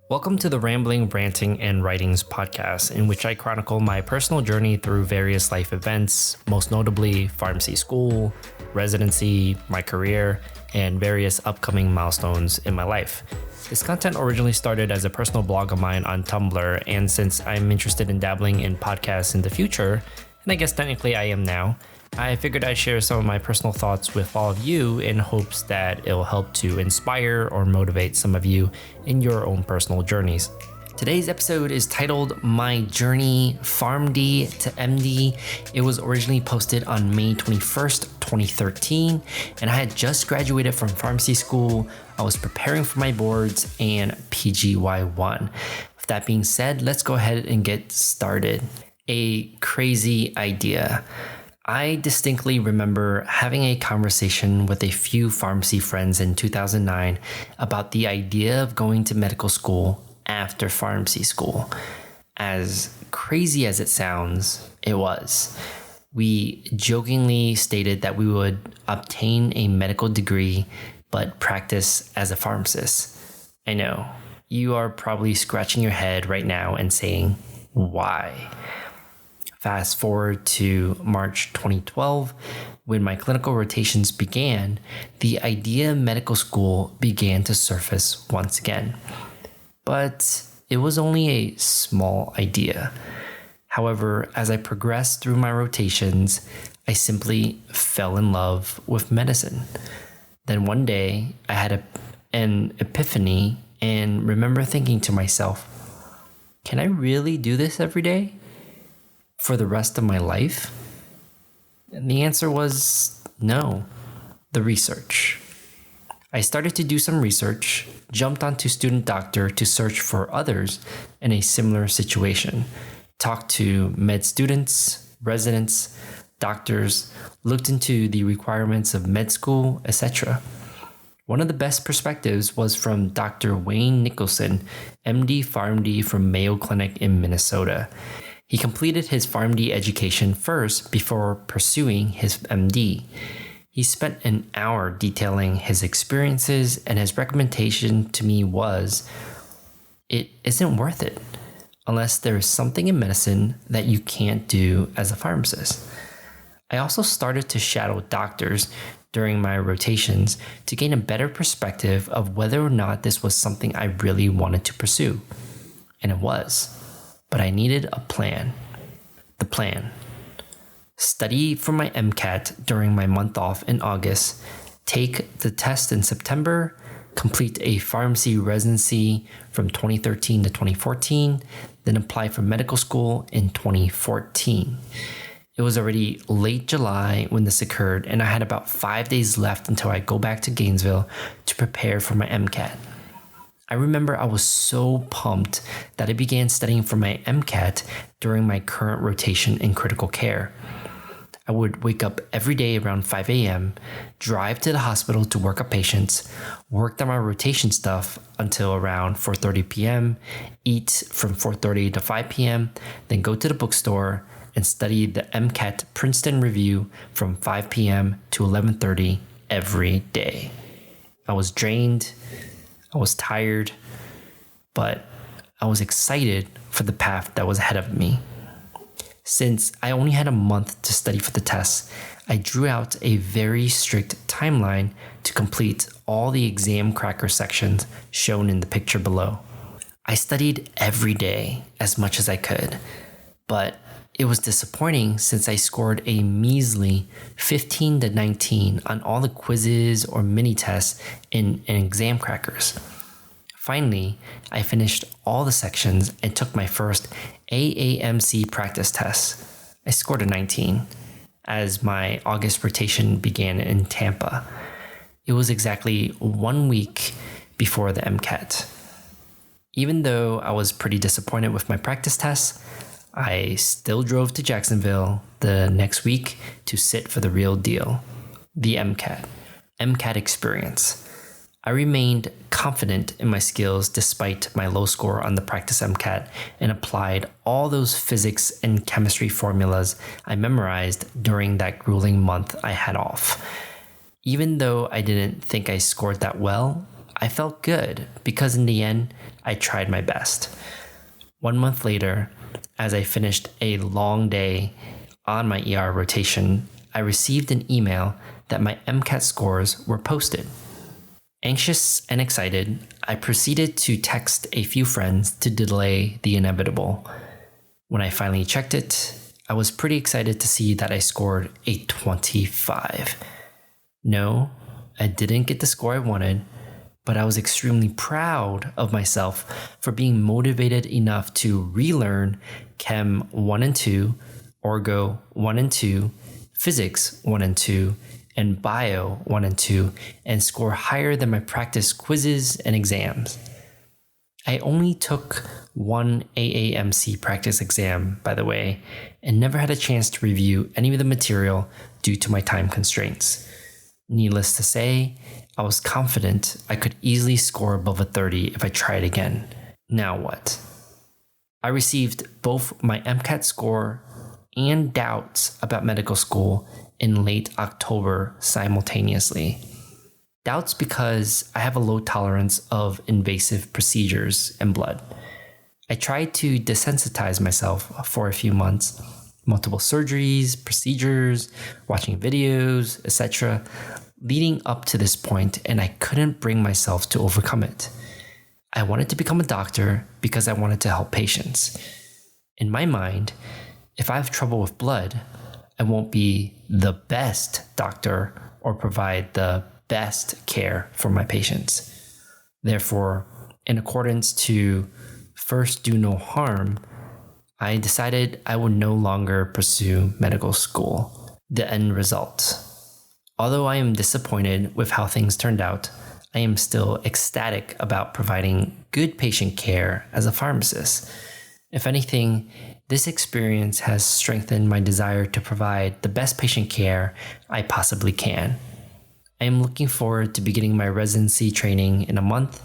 Welcome to the Rambling, Ranting, and Writings podcast, in which I chronicle my personal journey through various life events, most notably pharmacy school, residency, my career, and various upcoming milestones in my life. This content originally started as a personal blog of mine on Tumblr, and since I'm interested in dabbling in podcasts in the future, and I guess technically I am now, I figured I'd share some of my personal thoughts with all of you in hopes that it'll help to inspire or motivate some of you in your own personal journeys. Today's episode is titled My Journey PharmD to MD. It was originally posted on May 21st, 2013, and I had just graduated from pharmacy school. I was preparing for my boards and PGY1. With that being said, let's go ahead and get started. A crazy idea. I distinctly remember having a conversation with a few pharmacy friends in 2009 about the idea of going to medical school after pharmacy school. As crazy as it sounds, it was. We jokingly stated that we would obtain a medical degree but practice as a pharmacist. I know, you are probably scratching your head right now and saying, why? Fast forward to March 2012, when my clinical rotations began, the idea of medical school began to surface once again. But it was only a small idea. However, as I progressed through my rotations, I simply fell in love with medicine. Then one day, I had an epiphany and remember thinking to myself, can I really do this every day? For the rest of my life? And the answer was no. The research. I started to do some research, jumped onto Student Doctor to search for others in a similar situation, talked to med students, residents, doctors, looked into the requirements of med school, etc. One of the best perspectives was from Dr. Wayne Nicholson, MD PharmD from Mayo Clinic in Minnesota. He completed his PharmD education first before pursuing his MD. He spent an hour detailing his experiences, and his recommendation to me was, it isn't worth it unless there is something in medicine that you can't do as a pharmacist. I also started to shadow doctors during my rotations to gain a better perspective of whether or not this was something I really wanted to pursue. And it was. But I needed a plan. The plan. Study for my MCAT during my month off in August, take the test in September, complete a pharmacy residency from 2013 to 2014, then apply for medical school in 2014. It was already late July when this occurred, and I had about 5 days left until I go back to Gainesville to prepare for my MCAT. I remember I was so pumped that I began studying for my MCAT during my current rotation in critical care. I would wake up every day around 5 a.m., drive to the hospital to work up patients, work on my rotation stuff until around 4:30 p.m., eat from 4:30 to 5 p.m., then go to the bookstore and study the MCAT Princeton Review from 5 p.m. to 11:30 every day. I was drained. I was tired, but I was excited for the path that was ahead of me. Since I only had a month to study for the test, I drew out a very strict timeline to complete all the exam cracker sections shown in the picture below. I studied every day as much as I could, but it was disappointing since I scored a measly 15 to 19 on all the quizzes or mini tests in exam crackers. Finally, I finished all the sections and took my first AAMC practice test. I scored a 19 as my August rotation began in Tampa. It was exactly 1 week before the MCAT. Even though I was pretty disappointed with my practice tests, I still drove to Jacksonville the next week to sit for the real deal, the MCAT experience. I remained confident in my skills despite my low score on the practice MCAT and applied all those physics and chemistry formulas I memorized during that grueling month I had off. Even though I didn't think I scored that well, I felt good because in the end, I tried my best. 1 month later, as I finished a long day on my ER rotation, I received an email that my MCAT scores were posted. Anxious and excited, I proceeded to text a few friends to delay the inevitable. When I finally checked it, I was pretty excited to see that I scored a 25. No, I didn't get the score I wanted, but I was extremely proud of myself for being motivated enough to relearn Chem 1 and 2, Orgo 1 and 2, Physics 1 and 2, and Bio 1 and 2, and score higher than my practice quizzes and exams. I only took one AAMC practice exam, by the way, and never had a chance to review any of the material due to my time constraints. Needless to say, I was confident I could easily score above a 30 if I tried again. Now what? I received both my MCAT score and doubts about medical school in late October simultaneously. Doubts because I have a low tolerance of invasive procedures and blood. I tried to desensitize myself for a few months, multiple surgeries, procedures, watching videos, etc., leading up to this point, and I couldn't bring myself to overcome it. I wanted to become a doctor because I wanted to help patients. In my mind, if I have trouble with blood, I won't be the best doctor or provide the best care for my patients. Therefore, in accordance to first do no harm, I decided I would no longer pursue medical school. The end result. Although I am disappointed with how things turned out, I am still ecstatic about providing good patient care as a pharmacist. If anything, this experience has strengthened my desire to provide the best patient care I possibly can. I am looking forward to beginning my residency training in a month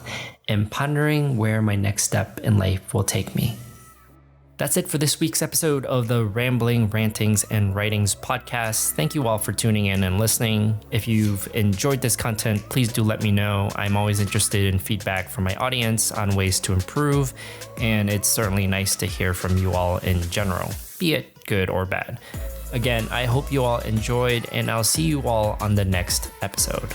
and pondering where my next step in life will take me. That's it for this week's episode of the Rambling, Rantings, and Writings podcast. Thank you all for tuning in and listening. If you've enjoyed this content, please do let me know. I'm always interested in feedback from my audience on ways to improve, and it's certainly nice to hear from you all in general, be it good or bad. Again, I hope you all enjoyed, and I'll see you all on the next episode.